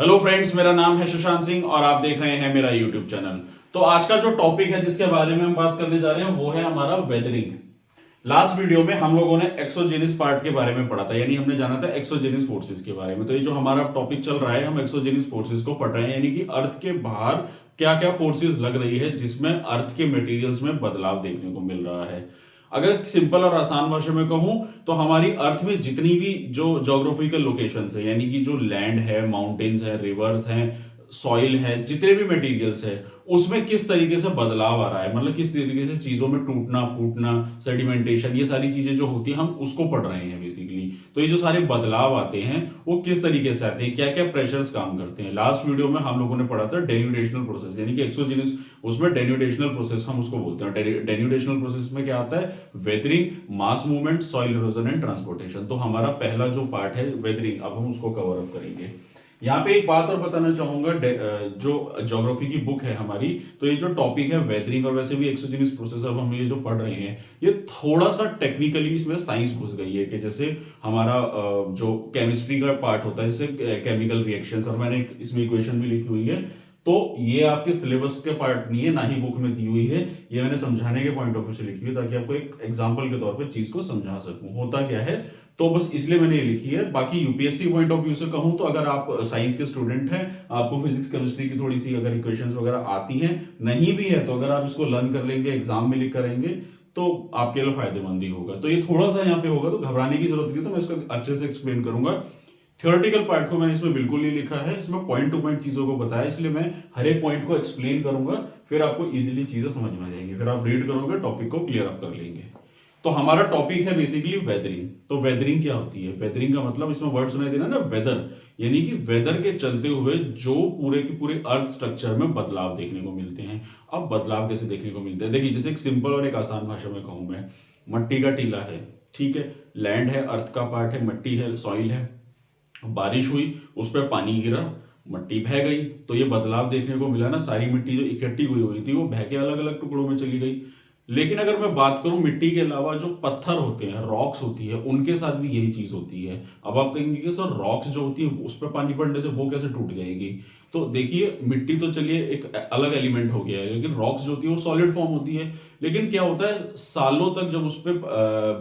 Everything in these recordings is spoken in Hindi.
हेलो फ्रेंड्स, मेरा नाम है सुशांत सिंह और आप देख रहे हैं मेरा यूट्यूब चैनल। तो आज का जो टॉपिक है जिसके बारे में हम बात करने जा रहे हैं वो है हमारा वेदरिंग। लास्ट वीडियो में हम लोगों ने एक्सोजेनिस पार्ट के बारे में पढ़ा था, यानी हमने जाना था एक्सोजेनिस फोर्सेस के बारे में। तो ये जो हमारा टॉपिक चल रहा है, हम एक्सोजेनिस फोर्सेस को पढ़ रहे हैं, यानी कि अर्थ के बाहर क्या क्या फोर्सेस लग रही है जिसमें अर्थ के मटेरियल्स में बदलाव देखने को मिल रहा है। अगर सिंपल और आसान भाषा में कहूं तो हमारी अर्थ में जितनी भी जो जोग्राफिकल लोकेशंस है, यानी कि जो लैंड है, माउंटेन्स है, रिवर्स हैं, सॉइल है, जितने भी मटेरियल्स है, उसमें किस तरीके से बदलाव आ रहा है, मतलब किस तरीके से चीजों में टूटना फूटना, सेडिमेंटेशन, ये सारी चीजें जो होती है हम उसको पढ़ रहे हैं बेसिकली। तो ये जो सारे बदलाव आते हैं वो किस तरीके से आते हैं, क्या क्या प्रेशर्स काम करते हैं। लास्ट वीडियो में हम लोगों ने पढ़ा था डेन्यूटेशनल प्रोसेस, यानी कि एक्सोजेनिस, उसमें डेन्यूटेशनल प्रोसेस हम उसको बोलते हैं। डेन्यूटेशनल प्रोसेस में क्या आता है? Weathering, mass movement, soil erosion and transportation. तो हमारा पहला जो पार्ट है वेदरिंग, अब हम उसको कवर अप करेंगे। यहाँ पे एक बात और बताना चाहूंगा, जो ज्योग्राफी की बुक है हमारी, तो ये जो टॉपिक है वेदरिंग और वैसे भी एक्सोजेनिस प्रोसेस अब हम ये जो पढ़ रहे हैं, ये थोड़ा सा टेक्निकली इसमें साइंस घुस गई है। कि जैसे हमारा जो केमिस्ट्री का पार्ट होता है, जैसे केमिकल रिएक्शंस, और मैंने इसमें इक्वेशन भी लिखी हुई है, तो ये आपके सिलेबस के पार्ट नहीं है, ना ही बुक में दी हुई है। ये मैंने समझाने के पॉइंट ऑफ व्यू से लिखी हुई है, ताकि आपको एक एग्जांपल के तौर पे चीज को समझा सकूं होता क्या है। तो बस इसलिए मैंने ये लिखी है। बाकी यूपीएससी पॉइंट ऑफ व्यू से कहूं तो अगर आप साइंस के स्टूडेंट हैं, आपको फिजिक्स केमिस्ट्री की थोड़ी सी अगर इक्वेशंस वगैरह आती हैं, नहीं भी है, तो अगर आप इसको लर्न कर लेंगे, एग्जाम में लिख करेंगे, तो आपके लिए फायदेमंद ही होगा। तो ये थोड़ा सा यहाँ पे होगा, तो घबराने की जरूरत नहीं, तो मैं इसको अच्छे से एक्सप्लेन करूंगा। थ्योरेटिकल पार्ट को मैंने इसमें बिल्कुल नहीं लिखा है, इसमें पॉइंट टू पॉइंट चीजों को बताया, इसलिए मैं हर एक पॉइंट को एक्सप्लेन करूंगा, फिर आपको इजीली चीजें समझ में आ जाएंगी, फिर आप रीड करोगे, टॉपिक को क्लियर अप कर लेंगे। तो हमारा टॉपिक है बेसिकली वेदरिंग। तो वेदरिंग क्या होती है? वेदरिंग का मतलब, इसमें वर्ड सुनाई देना ना, वेदर, यानी कि वेदर के चलते हुए जो पूरे के पूरे अर्थ स्ट्रक्चर में बदलाव देखने को मिलते हैं। अब बदलाव कैसे देखने को मिलते हैं? देखिए, जैसे एक सिंपल और एक आसान भाषा में कहूं मैं, मट्टी का टीला है, ठीक है, लैंड है, अर्थ का पार्ट है, मट्टी है, सॉइल है, बारिश हुई, उस पर पानी गिरा, मिट्टी बह गई, तो ये बदलाव देखने को मिला ना। सारी मिट्टी जो इकट्ठी हुई हुई थी वो बह के अलग अलग टुकड़ों में चली गई। लेकिन अगर मैं बात करूं मिट्टी के अलावा जो पत्थर होते हैं, रॉक्स होती है, उनके साथ भी यही चीज होती है। अब आप कहेंगे कि सर रॉक्स जो होती है उस पर पानी पड़ने से वो कैसे टूट जाएगी? तो देखिए, मिट्टी तो चलिए एक अलग एलिमेंट हो गया है, लेकिन रॉक्स जो होती है वो सॉलिड फॉर्म होती है। लेकिन क्या होता है, सालों तक जब उस पर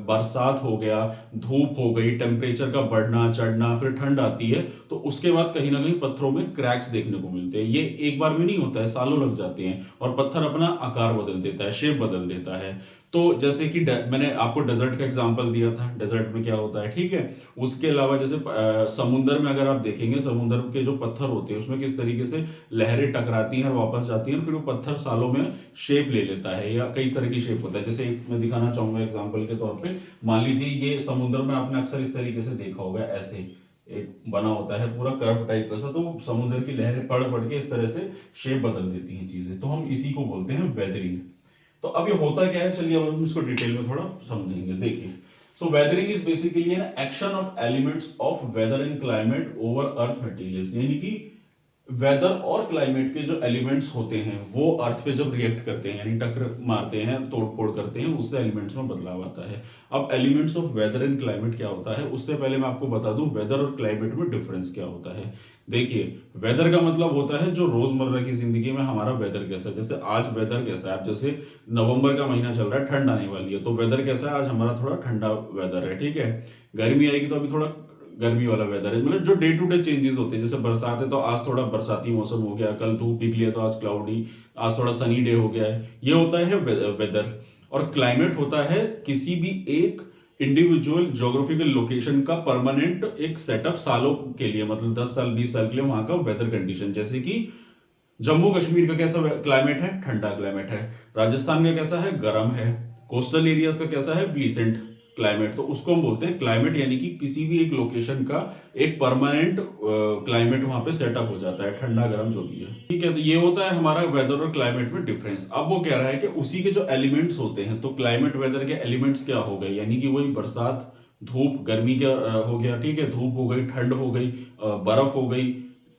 बरसात हो गया, धूप हो गई, टेम्परेचर का बढ़ना चढ़ना, फिर ठंड आती है, तो उसके बाद कहीं ना कहीं पत्थरों में क्रैक्स देखने को मिलते हैं। ये एक बार में नहीं होता है, सालों लग जाते हैं, और पत्थर अपना आकार बदल देता है, शेप बदल देता है। तो जैसे कि मैंने आपको डेजर्ट का एग्जांपल दिया था, डेजर्ट में क्या होता है, ठीक है। उसके अलावा जैसे समुद्र में अगर आप देखेंगे, समुद्र के जो पत्थर होते हैं उसमें किस तरीके से लहरें टकराती हैं और वापस जाती हैं, फिर वो पत्थर सालों में शेप ले लेता है, या कई तरह की शेप होता है। जैसे एक मैं दिखाना चाहूंगा एग्जाम्पल के तौर पे, मान लीजिए ये समुद्र में आपने अक्सर इस तरीके से देखा होगा, ऐसे एक बना होता है पूरा कर्व टाइप का सा, तो समुद्र की लहरें पड़ पड़ के इस तरह से शेप बदल देती हैं चीजें, तो हम इसी को बोलते हैं वेदरिंग। तो अब ये होता क्या है, चलिए अब हम इसको डिटेल में थोड़ा समझेंगे। देखिए, so weathering is basically an action of elements of weather and climate over earth materials, यानी कि वेदर और क्लाइमेट के जो एलिमेंट्स होते हैं वो अर्थ पे जब रिएक्ट करते हैं, यानी टक्कर मारते हैं, तोड़ फोड़ करते हैं, उससे एलिमेंट्स में बदलाव आता है। अब elements of weather and climate क्या होता है, उससे पहले मैं आपको बता दूं वेदर और क्लाइमेट में डिफरेंस क्या होता है। देखिए, वेदर का मतलब होता है जो रोजमर्रा की जिंदगी में हमारा वेदर कैसा है। जैसे आज वेदर कैसा है, अब जैसे नवंबर का महीना चल रहा है, ठंड आने वाली है, तो वेदर कैसा है, आज हमारा थोड़ा ठंडा वेदर है, ठीक है। गर्मी आएगी तो अभी थोड़ा गर्मी वाला वेदर है, मतलब जो डे टू डे चेंजेस होते हैं। जैसे बरसात है तो आज थोड़ा बरसाती मौसम हो गया, कल धूप निकली है तो आज क्लाउडी, आज थोड़ा सनी डे हो गया है, ये होता है वेदर। और क्लाइमेट होता है किसी भी एक इंडिविजुअल ज्योग्राफिकल लोकेशन का परमानेंट एक सेटअप, सालों के लिए, मतलब 10 साल 20 साल के लिए वहां का वेदर कंडीशन। जैसे कि जम्मू कश्मीर का कैसा क्लाइमेट है, ठंडा क्लाइमेट है। राजस्थान का कैसा है, गर्म है। कोस्टल एरियाज का कैसा है, प्लीसेंट क्लाइमेट। तो उसको हम बोलते हैं क्लाइमेट, यानी कि किसी भी एक लोकेशन का एक परमानेंट क्लाइमेट वहां पे सेटअप हो जाता है, ठंडा गर्म जो भी है, ठीक है। तो ये होता है हमारा वेदर और क्लाइमेट में डिफरेंस। अब वो कह रहा है कि उसी के जो एलिमेंट्स होते हैं, तो क्लाइमेट वेदर के एलिमेंट्स क्या हो गए, यानी कि वही बरसात, धूप, गर्मी क्या हो गया, ठीक है, धूप हो गई, ठंड हो गई, बर्फ हो गई,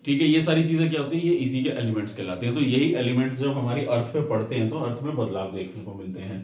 ठीक है। ये सारी चीजें क्या होती है, ये इसी के एलिमेंट्स कहलाते हैं। तो यही एलिमेंट्स जब हमारी अर्थ पे पड़ते हैं तो अर्थ में बदलाव देखने को मिलते हैं।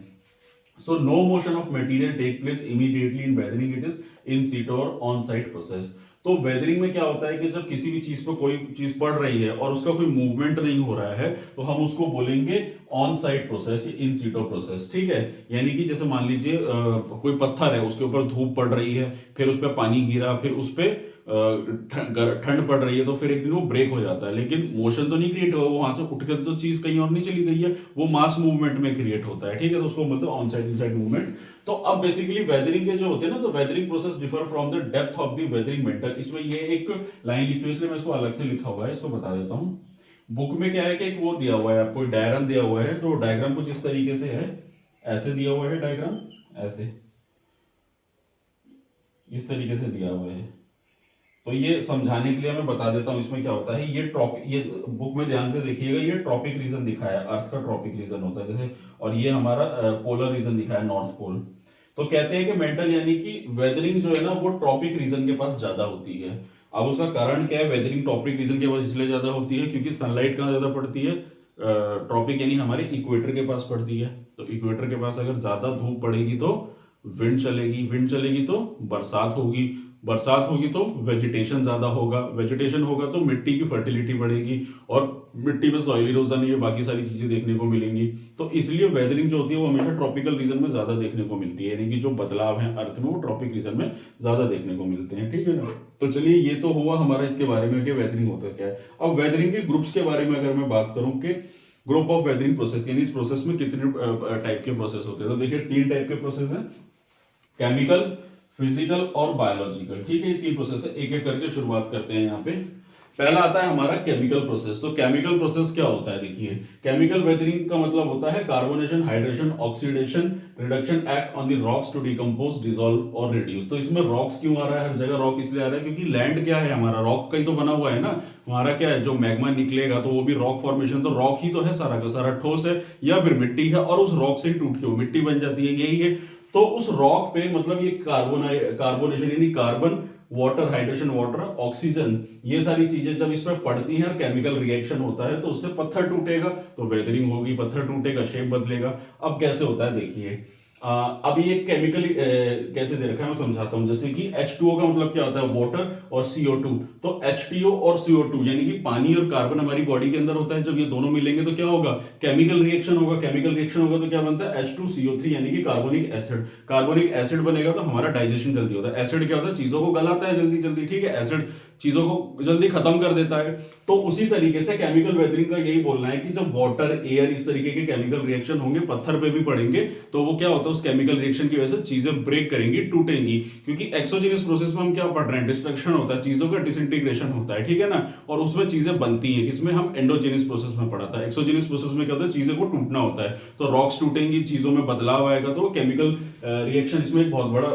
So no motion of material take place immediately in weathering, it is in situ or on site process। तो वेदरिंग में क्या होता है कि जब किसी भी चीज पर कोई चीज पड़ रही है और उसका कोई मूवमेंट नहीं हो रहा है तो हम उसको बोलेंगे ऑन साइट प्रोसेस या इन सीटो प्रोसेस, ठीक है। यानी कि जैसे मान लीजिए कोई पत्थर है, उसके ऊपर धूप पड़ रही है, फिर उस पर पानी गिरा, फिर उस पर ठंड पड़ रही है, तो फिर एक दिन वो ब्रेक हो जाता है, लेकिन मोशन तो नहीं क्रिएट हुआ, वो वहां से उठकर तो चीज कहीं और नहीं चली गई है, वो मास मूवमेंट में क्रिएट होता है, ठीक है। तो उसको मतलब on side in side movement. तो अब बेसिकली वेदरिंग के जो होते हैं ना, तो weathering process differ from the depth of the weathering metal. इसमें ये एक लाइन लिखी हुई है, इसलिए मैं इसको अलग से लिखा हुआ है, इसको बता देता हूँ। बुक में क्या है कि एक वो दिया हुआ है आपको, डायग्राम दिया हुआ है, तो डायग्राम कुछ इस तरीके से है, ऐसे दिया हुआ है डायग्राम, ऐसे इस तरीके से दिया हुआ है। तो ये समझाने के लिए मैं बता देता हूँ इसमें क्या होता है। ये बुक में ध्यान से देखिएगा, ये ट्रॉपिक रीजन दिखाया है, अर्थ का ट्रॉपिक रीजन होता है जैसे, और ये हमारा पोलर रीजन दिखाया है, नॉर्थ पोल। तो कहते हैं कि मेंटल यानी कि वेदरिंग जो है ना वो ट्रॉपिक रीजन के पास ज्यादा होती है। अब उसका कारण क्या है, वेदरिंग ट्रॉपिक रीजन के पास इसलिए ज्यादा होती है क्योंकि सनलाइट कहाँ ज्यादा पड़ती है, ट्रॉपिक यानी हमारे इक्वेटर के पास पड़ती है। तो इक्वेटर के पास अगर ज्यादा धूप पड़ेगी तो विंड चलेगी, विंड चलेगी तो बरसात होगी, बरसात होगी तो वेजिटेशन ज्यादा होगा, वेजिटेशन होगा तो मिट्टी की फर्टिलिटी बढ़ेगी, और मिट्टी में सॉइल इरोजन, ये बाकी सारी चीजें देखने को मिलेंगी। तो इसलिए वेदरिंग जो होती है वो हमेशा ट्रॉपिकल रीजन में ज्यादा देखने को मिलती है, यानी कि जो बदलाव है अर्थ में वो ट्रॉपिक रीजन में ज्यादा देखने को मिलते हैं, ठीक है ना। तो चलिए ये तो हुआ हमारा इसके बारे में कि वेदरिंग होता क्या है। अब वेदरिंग के ग्रुप्स के बारे में अगर मैं बात करूं कि ग्रुप ऑफ वेदरिंग प्रोसेस, यानी इस प्रोसेस में कितने टाइप के प्रोसेस होते हैं, तो देखिए 3 टाइप के प्रोसेस हैं, केमिकल, फिजिकल और बायोलॉजिकल, ठीक है। ये 3 प्रोसेस है, एक एक करके शुरुआत करते हैं। यहाँ पे पहला आता है हमारा केमिकल प्रोसेस। तो केमिकल प्रोसेस क्या होता है, देखिए केमिकल वेदरिंग का मतलब होता है carbonation, hydration, oxidation, reduction act on the rocks to decompose, dissolve और रिड्यूस। तो इसमें रॉक्स क्यों आ रहा है, हर जगह रॉक इसलिए आ रहा है क्योंकि लैंड क्या है हमारा, रॉक का ही तो बना हुआ है ना। हमारा क्या है, जो मैग्मा निकलेगा तो वो भी रॉक फॉर्मेशन, तो रॉक ही तो है, सारा का सारा ठोस है या फिर मिट्टी है, और उस रॉक से ही टूट के वो मिट्टी बन जाती है, यही है। तो उस रॉक पे मतलब ये कार्बोनेशन यानी carbon, water, hydrogen water, oxygen, ये सारी चीजें जब इस पर पड़ती हैं और केमिकल रिएक्शन होता है तो उससे पत्थर टूटेगा, तो वेदरिंग होगी, पत्थर टूटेगा, शेप बदलेगा। अब कैसे होता है देखिए, अभी एक केमिकली कैसे दे रखा है मैं समझाता हूं। जैसे कि H2O का मतलब क्या होता है, वाटर और CO2। तो H2O और CO2 यानी कि पानी और कार्बन हमारी बॉडी के अंदर होता है, जब ये दोनों मिलेंगे तो क्या होगा, केमिकल रिएक्शन होगा, केमिकल रिएक्शन होगा तो क्या बनता है, H2CO3 यानी कि कार्बोनिक एसिड। कार्बोनिक एसिड बनेगा तो हमारा डाइजेशन जल्दी होता है। एसिड क्या होता है, चीजों को गलाता है जल्दी जल्दी, ठीक है, एसिड चीजों को जल्दी खत्म कर देता है। तो उसी तरीके से केमिकल वेदरिंग का यही बोलना है कि जब वाटर, एयर, इस तरीके के केमिकल रिएक्शन होंगे, पत्थर पे भी पड़ेंगे, तो वो क्या होता है, उस केमिकल रिएक्शन की वजह से चीजें ब्रेक करेंगी, टूटेंगी। क्योंकि एक्सोजेनियस प्रोसेस में हम क्या पढ़ रहे हैं, डिस्ट्रक्शन होता है, चीजों का डिसइंटीग्रेशन होता है, ठीक है ना। और उसमें चीजें बनती हैं, किसमें, हम एंडोजेनियस प्रोसेस में पढ़ा था। एक्सोजेनियस प्रोसेस में क्या होता है, चीजें को टूटना होता है, तो रॉक्स टूटेंगी, चीजों में बदलाव आएगा, तो केमिकल रिएक्शन इसमें एक बहुत बड़ा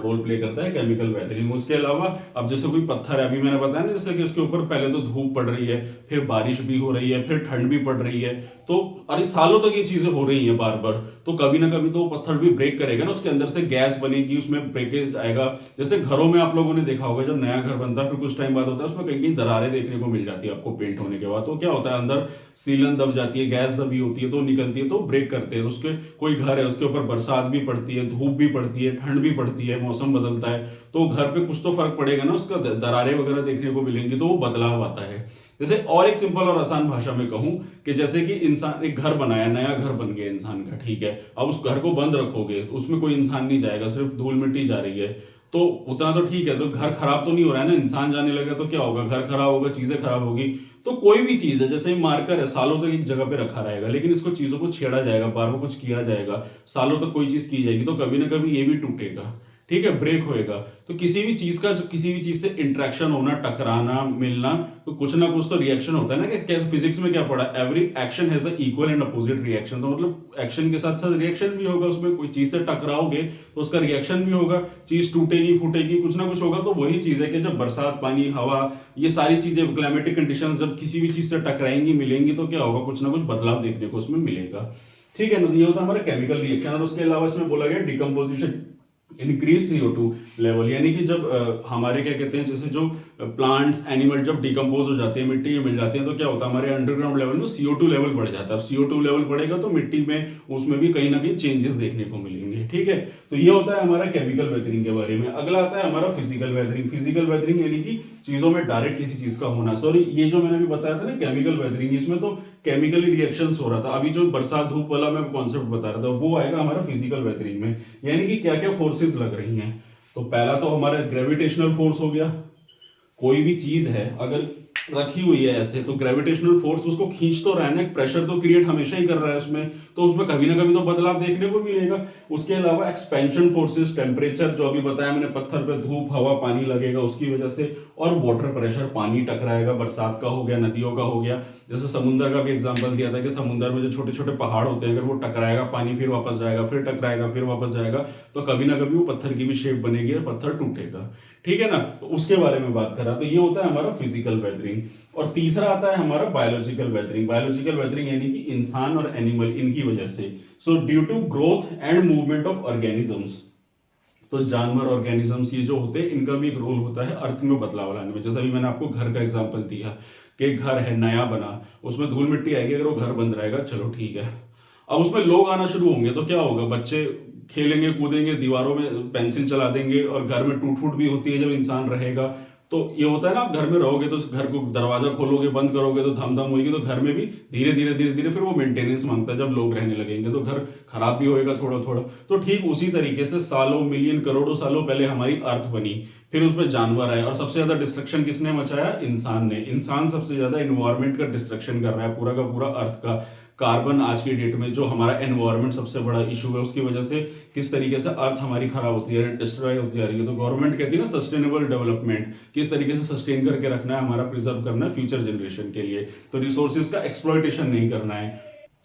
रोल प्ले करता है केमिकल वेदरिंग। उसके अलावा अब जैसे कोई पत्थर है, अभी मैंने बताया ना, जैसे कि उसके ऊपर पहले तो धूप पड़ रही है, फिर बारिश भी हो रही है, फिर ठंड भी पड़ रही है, तो अरे सालों तक ये चीजें हो रही हैं बार बार, तो कभी ना कभी तो पत्थर भी ब्रेक करेगा ना, उसके अंदर से गैस बनेगी, उसमें ब्रेकेज आएगा। जैसे घरों में आप लोगों ने देखा होगा, जब नया घर बनता है फिर कुछ टाइम बाद होता है उसमें कहीं कहीं दरारें देखने को मिल जाती है आपको पेंट होने के बाद, तो क्या होता है, अंदर सीलन दब जाती है, गैस दबी होती है, तो निकलती है, तो ब्रेक करते हैं। तो उसके कोई घर है, उसके ऊपर बरसात भी पड़ती है, धूप भी पड़ती है, ठंड भी पड़ती है, मौसम बदलता है, तो घर पे कुछ तो फर्क पड़ेगा ना, उसका दरारें वगैरह देखने को मिलेंगी, तो वो बदलाव आता है। जैसे और एक सिंपल और आसान भाषा में कहूं कि जैसे कि इंसान एक घर बनाया, नया घर बन गया इंसान का, ठीक है, अब उस घर को बंद रखोगे, उसमें कोई इंसान नहीं जाएगा, सिर्फ धूल मिट्टी जा रही है, तो उतना तो ठीक है, तो घर खराब तो नहीं हो रहा है ना, इंसान जाने लगा तो क्या होगा, घर खराब होगा, चीजें खराब होगी। तो कोई भी चीज है, जैसे मार्कर है, सालों तक एक जगह पे रखा रहेगा, लेकिन इसको चीजों को छेड़ा जाएगा, बार बार कुछ किया जाएगा, सालों तक कोई चीज की जाएगी, तो कभी ना कभी ये भी टूटेगा, ठीक है, ब्रेक होएगा। तो किसी भी चीज का, किसी भी चीज से इंटरेक्शन होना, टकराना, मिलना, तो कुछ ना कुछ तो रिएक्शन होता है ना। कि फिजिक्स में क्या पढ़ा, every action has a equal and opposite reaction. तो मतलब एक्शन के साथ साथ रिएक्शन भी होगा, उसमें कोई चीज से टकराओगे तो उसका रिएक्शन भी होगा, चीज टूटेगी फूटेगी, कुछ ना कुछ होगा। तो वही चीज है कि जब बरसात, पानी, हवा, ये सारी चीजें, क्लाइमेटिक कंडीशन जब किसी भी चीज से टकराएंगी, मिलेंगी, तो क्या होगा, कुछ ना कुछ बदलाव देखने को उसमें मिलेगा, ठीक है ना। ये होता है हमारा केमिकल रिएक्शन। और उसके अलावा इसमें बोला गया डिकम्पोजिशन, इंक्रीज CO2 लेवल, यानी कि जब हमारे क्या कहते हैं, जैसे जो प्लांट्स, एनिमल जब डिकम्पोज हो जाते हैं, मिट्टी में मिल जाते हैं, तो क्या होता है, हमारे अंडरग्राउंड लेवल में CO2 लेवल बढ़ जाता है। अब CO2 लेवल बढ़ेगा तो मिट्टी में, उसमें भी कहीं ना कहीं चेंजेस देखने को मिलेंगे, ठीक है। तो ये होता है हमारा केमिकल वेदरिंग के बारे में। अगला आता है हमारा फिजिकल वेदरिंग। फिजिकल वेदरिंग यानी कि चीजों में डायरेक्ट किसी चीज का होना। सॉरी, ये जो मैंने अभी बताया था ना केमिकल वेदरिंग, इसमें तो केमिकली रिएक्शंस हो रहा था। अभी जो बरसात धूप वाला मैं कॉन्सेप्ट बता रहा था वो आएगा हमारा फिजिकल वेदरिंग में, यानी कि क्या क्या फोर्सेस लग रही हैं। तो पहला तो हमारा ग्रेविटेशनल फोर्स हो गया। कोई भी चीज है अगर रखी हुई है ऐसे, तो ग्रेविटेशनल फोर्स उसको खींच तो रहा है ना, प्रेशर तो क्रिएट हमेशा ही कर रहा है उसमें, तो उसमें कभी ना कभी तो बदलाव देखने को मिलेगा। उसके अलावा एक्सपेंशन फोर्सेस, टेम्परेचर जो अभी बताया मैंने, पत्थर पे धूप हवा पानी लगेगा उसकी वजह से, और वाटर प्रेशर, पानी टकराएगा, बरसात का हो गया, नदियों का हो गया। जैसे समुद्र का भी एग्जाम्पल दिया था कि समुद्र में जो छोटे छोटे पहाड़ होते हैं, अगर वो टकराएगा पानी फिर वापस जाएगा, फिर टकराएगा फिर वापस जाएगा, तो कभी ना कभी वो पत्थर की भी शेप बनेगी और पत्थर टूटेगा। ठीक है ना, तो उसके बारे में बात करा। तो ये होता है हमारा फिजिकल वेदरिंग। और तीसरा आता है हमारा बायोलॉजिकल वेदरिंग। बायोलॉजिकल वेदरिंग यानी कि इंसान और एनिमल, इनकी वजह से, so due to growth and movement of organisms. तो जानवर, ऑर्गेनिजम्स, ये जो होते हैं, इनका भी एक रोल होता है अर्थ में बदलाव लाने में। जैसा अभी मैंने आपको घर का एग्जांपल दिया कि घर है नया बना, उसमें धूल मिट्टी आएगी, अगर वो घर बन रहेगा चलो ठीक है, अब उसमें लोग आना शुरू होंगे तो क्या होगा, बच्चे खेलेंगे कूदेंगे, दीवारों में पेंसिल चला देंगे, और घर में टूट फूट भी होती है जब इंसान रहेगा। तो ये होता है ना, आप घर में रहोगे तो घर को दरवाजा खोलोगे बंद करोगे तो धम धम होगी, तो घर में भी धीरे धीरे धीरे धीरे फिर वो मेंटेनेंस मांगता है। जब लोग रहने लगेंगे तो घर खराब भी होएगा थोड़ा थोड़ा। तो ठीक उसी तरीके से सालों, मिलियन, करोड़ों सालों पहले हमारी अर्थ बनी, फिर उसमें जानवर आए, और सबसे ज्यादा डिस्ट्रक्शन किसने मचाया, इंसान ने। इंसान सबसे ज्यादा एनवायरमेंट का डिस्ट्रक्शन कर रहा है, पूरा का पूरा अर्थ का। कार्बन आज की डेट में जो हमारा एनवायरमेंट सबसे बड़ा इशू है, उसकी वजह से किस तरीके से अर्थ हमारी खराब होती है, डिस्ट्रॉय होती जा रही है। तो गवर्नमेंट कहती है ना सस्टेनेबल डेवलपमेंट, किस तरीके से सस्टेन करके रखना है, हमारा प्रिजर्व करना है फ्यूचर जनरेशन के लिए, तो रिसोर्सेज का एक्सप्लॉयटेशन नहीं करना है।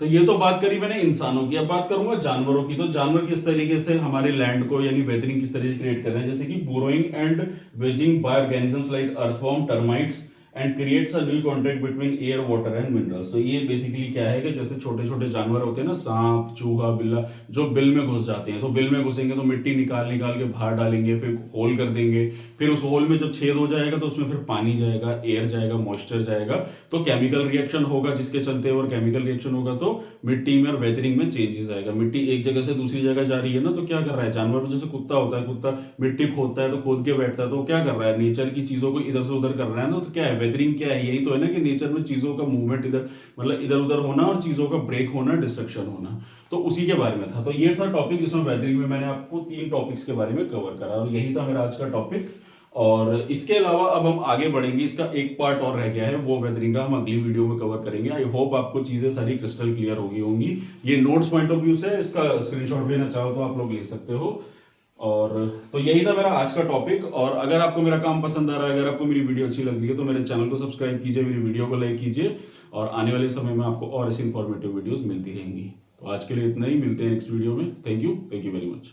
तो ये तो बात करी मैंने इंसानों की। अब बात करूंगा जानवरों की। तो जानवर किस तरीके से हमारे लैंड को, यानी वेदरिंग किस तरीके से क्रिएट कर रहे हैं, जैसे कि burrowing and wedging by organisms like earthworm, termites, and creates a new contact between air, water and minerals. तो ये बेसिकली क्या है कि जैसे छोटे छोटे जानवर होते हैं ना, सांप, चूहा, बिल्ला, जो बिल में घुस जाते हैं, तो बिल में घुसेंगे तो मिट्टी निकाल निकाल के बाहर डालेंगे, फिर होल कर देंगे, फिर उस होल में जब छेद हो जाएगा तो उसमें फिर पानी जाएगा, एयर जाएगा, मॉइस्चर जाएगा, तो केमिकल रिएक्शन होगा जिसके चलते, और केमिकल रिएक्शन होगा तो मिट्टी में और वेदरिंग में चेंजेस आएगा। मिट्टी एक जगह से दूसरी जगह जा रही है ना, तो क्या कर रहा है जानवर, जैसे कुत्ता होता है, कुत्ता मिट्टी खोदता है तो खोद के बैठता है, तो क्या कर रहा है, नेचर की चीजों को इधर से उधर कर रहा है ना। तो क्या है वेदरिंग, क्या है, यही तो है ना कि नेचर में चीजों का मूवमेंट इधर, मतलब इधर उधर होना, और चीजों का ब्रेक होना, डिस्ट्रक्शन होना। तो उसी के बारे में था। तो ये था टॉपिक, जिसमें वेदरिंग में मैंने आपको 3 टॉपिक्स के बारे में कवर करा, और यही था मेरा आज का टॉपिक। और इसके अलावा अब हम आगे बढ़ेंगे, इसका एक पार्ट और रह गया है, वो वेदरिंग का हम अगली वीडियो में कवर करेंगे। आई होप आपको चीजें सारी क्रिस्टल क्लियर होगी होंगी। ये नोट्स पॉइंट ऑफ व्यू से, इसका स्क्रीनशॉट लेना चाहो तो आप लोग ले सकते हो। और तो यही था मेरा आज का टॉपिक। और अगर आपको मेरा काम पसंद आ रहा है, अगर आपको मेरी वीडियो अच्छी लग रही है, तो मेरे चैनल को सब्सक्राइब कीजिए, मेरी वीडियो को लाइक कीजिए, और आने वाले समय में आपको और ऐसी इंफॉर्मेटिव वीडियोस मिलती रहेंगी। तो आज के लिए इतना ही, मिलते हैं नेक्स्ट वीडियो में। Thank you very much.